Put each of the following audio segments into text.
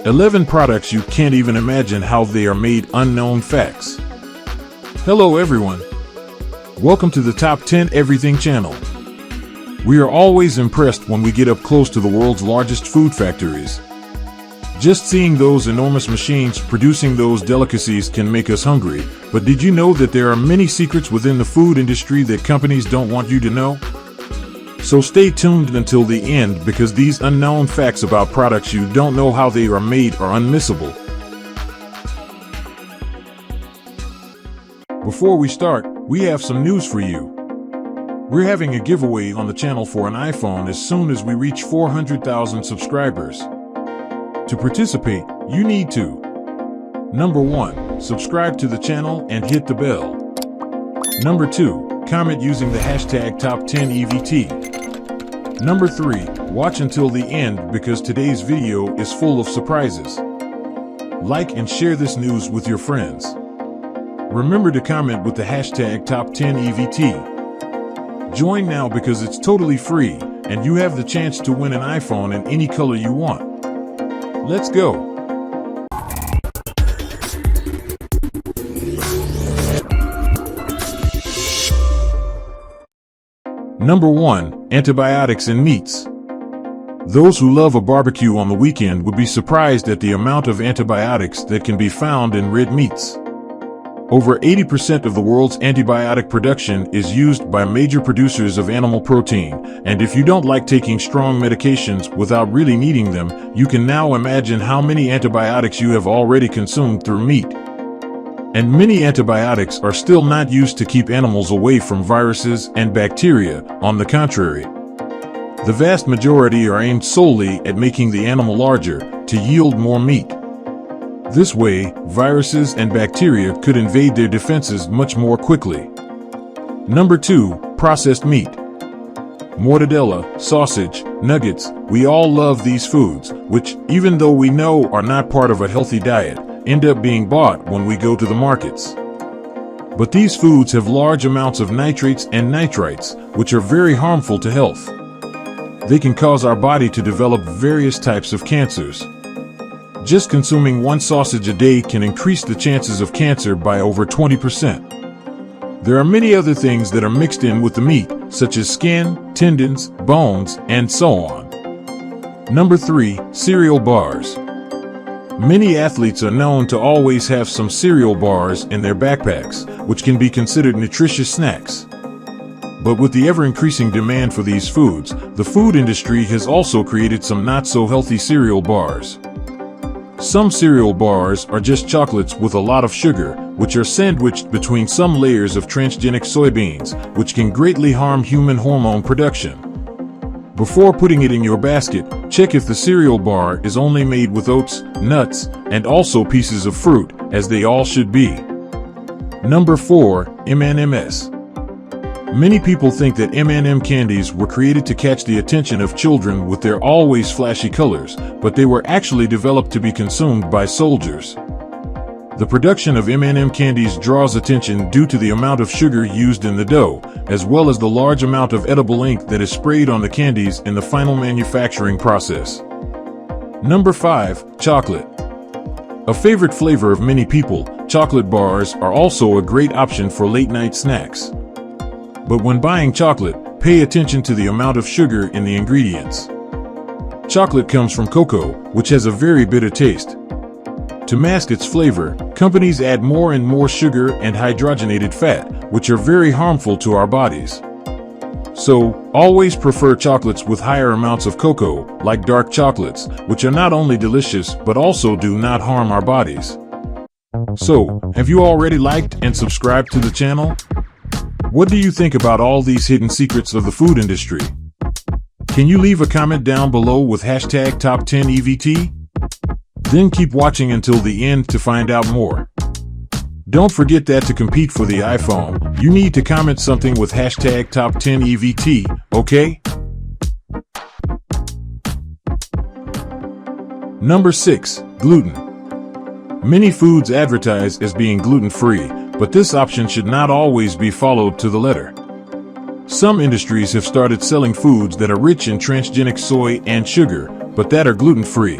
11 products you can't even imagine how they are made. Unknown facts. Hello everyone. Welcome to the Top 10 Everything channel. We are always impressed when we get up close to the world's largest food factories. Just seeing those enormous machines producing those delicacies can make us hungry, but did you know that there are many secrets within the food industry that companies don't want you to know? So stay tuned until the end, because these unknown facts about products you don't know how they are made are unmissable. Before we start, we have some news for you. We're having a giveaway on the channel for an iPhone as soon as we reach 400,000 subscribers. To participate, you need to: Number 1, subscribe to the channel and hit the bell. Number 2, comment using the hashtag Top10EVT. Number 3, watch until the end because today's video is full of surprises. Like and share this news with your friends. Remember to comment with the hashtag Top10EVT. Join now because it's totally free and you have the chance to win an iPhone in any color you want. Let's go! Number 1, antibiotics in meats. Those who love a barbecue on the weekend would be surprised at the amount of antibiotics that can be found in red meats. Over 80% of the world's antibiotic production is used by major producers of animal protein, and if you don't like taking strong medications without really needing them, you can now imagine how many antibiotics you have already consumed through meat. And many antibiotics are still not used to keep animals away from viruses and bacteria. On the contrary, the vast majority are aimed solely at making the animal larger to yield more meat. This way, viruses and bacteria could invade their defenses much more quickly. Number 2, processed meat. Mortadella, sausage, nuggets, we all love these foods, which, even though we know are not part of a healthy diet, end up being bought when we go to the markets. But these foods have large amounts of nitrates and nitrites, which are very harmful to health. They can cause our body to develop various types of cancers. Just consuming one sausage a day can increase the chances of cancer by over 20%. There are many other things that are mixed in with the meat, such as skin, tendons, bones, and so on. Number 3, cereal bars. Many athletes are known to always have some cereal bars in their backpacks, which can be considered nutritious snacks. But with the ever-increasing demand for these foods, the food industry has also created some not-so-healthy cereal bars. Some cereal bars are just chocolates with a lot of sugar, which are sandwiched between some layers of transgenic soybeans, which can greatly harm human hormone production. Before putting it in your basket, check if the cereal bar is only made with oats, nuts, and also pieces of fruit, as they all should be. Number 4, M&Ms. Many people think that M&M candies were created to catch the attention of children with their always flashy colors, but they were actually developed to be consumed by soldiers. The production of M&M candies draws attention due to the amount of sugar used in the dough, as well as the large amount of edible ink that is sprayed on the candies in the final manufacturing process. Number 5, chocolate. A favorite flavor of many people, chocolate bars are also a great option for late-night snacks. But when buying chocolate, pay attention to the amount of sugar in the ingredients. Chocolate comes from cocoa, which has a very bitter taste. To mask its flavor, companies add more and more sugar and hydrogenated fat, which are very harmful to our bodies. So, always prefer chocolates with higher amounts of cocoa, like dark chocolates, which are not only delicious but also do not harm our bodies. So, have you already liked and subscribed to the channel? What do you think about all these hidden secrets of the food industry? Can you leave a comment down below with hashtag Top10EVT? Then keep watching until the end to find out more. Don't forget that to compete for the iPhone, you need to comment something with hashtag Top10EVT, okay? Number 6, gluten. Many foods advertise as being gluten-free, but this option should not always be followed to the letter. Some industries have started selling foods that are rich in transgenic soy and sugar, but that are gluten-free.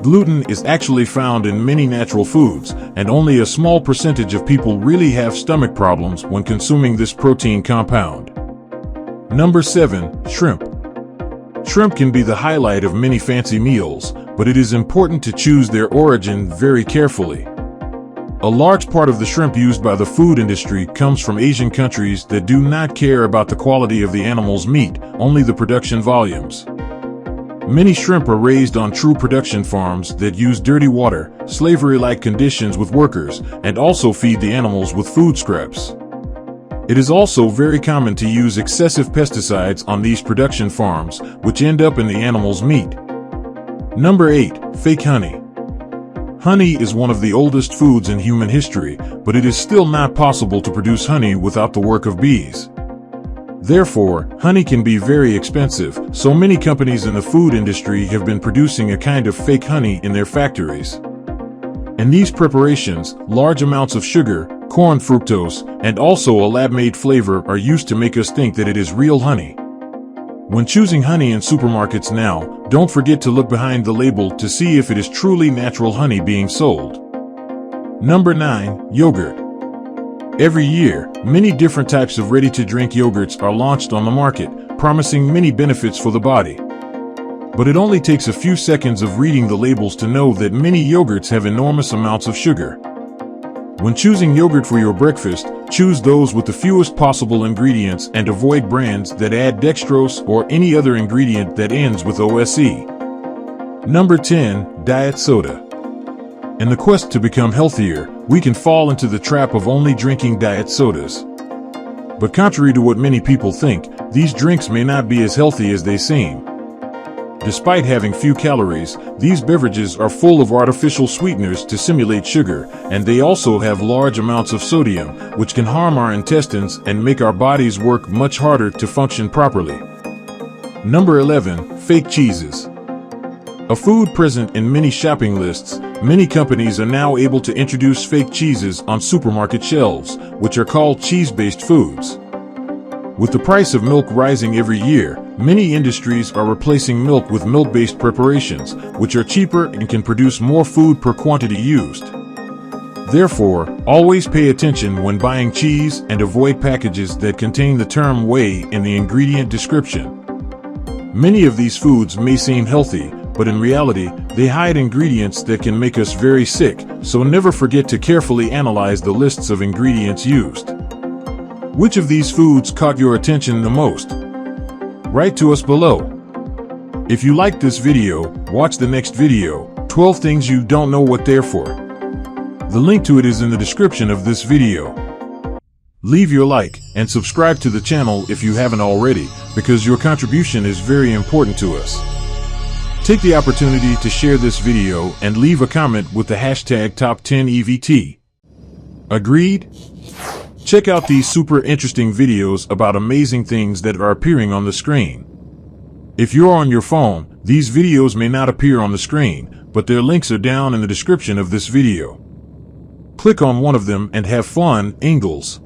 Gluten is actually found in many natural foods, and only a small percentage of people really have stomach problems when consuming this protein compound. Number 7. Shrimp. Shrimp can be the highlight of many fancy meals, but it is important to choose their origin very carefully. A large part of the shrimp used by the food industry comes from Asian countries that do not care about the quality of the animal's meat, only the production volumes. Many shrimp are raised on true production farms that use dirty water, slavery-like conditions with workers, and also feed the animals with food scraps. It is also very common to use excessive pesticides on these production farms, which end up in the animal's meat. Number 8. Fake honey. Honey is one of the oldest foods in human history, but it is still not possible to produce honey without the work of bees. Therefore, honey can be very expensive, so many companies in the food industry have been producing a kind of fake honey in their factories. In these preparations, large amounts of sugar, corn fructose, and also a lab-made flavor are used to make us think that it is real honey. When choosing honey in supermarkets now, don't forget to look behind the label to see if it is truly natural honey being sold. Number 9. Yogurt. Every year, many different types of ready-to-drink yogurts are launched on the market, promising many benefits for the body. But it only takes a few seconds of reading the labels to know that many yogurts have enormous amounts of sugar. When choosing yogurt for your breakfast, choose those with the fewest possible ingredients and avoid brands that add dextrose or any other ingredient that ends with OSE. Number 10. Diet soda. In the quest to become healthier, we can fall into the trap of only drinking diet sodas. But contrary to what many people think, these drinks may not be as healthy as they seem. Despite having few calories, these beverages are full of artificial sweeteners to simulate sugar, and they also have large amounts of sodium, which can harm our intestines and make our bodies work much harder to function properly. Number 11. Fake cheeses. A food present in many shopping lists, many companies are now able to introduce fake cheeses on supermarket shelves, which are called cheese-based foods. With the price of milk rising every year, many industries are replacing milk with milk-based preparations, which are cheaper and can produce more food per quantity used. Therefore, always pay attention when buying cheese and avoid packages that contain the term whey in the ingredient description. Many of these foods may seem healthy, but in reality, they hide ingredients that can make us very sick, so never forget to carefully analyze the lists of ingredients used. Which of these foods caught your attention the most? Write to us below. If you liked this video, watch the next video, 12 Things You Don't Know What They're For. The link to it is in the description of this video. Leave your like and subscribe to the channel if you haven't already, because your contribution is very important to us. Take the opportunity to share this video and leave a comment with the hashtag #Top10EVT. Agreed? Check out these super interesting videos about amazing things that are appearing on the screen. If you're on your phone, these videos may not appear on the screen, but their links are down in the description of this video. Click on one of them and have fun, 𝗤𝗛𝗚.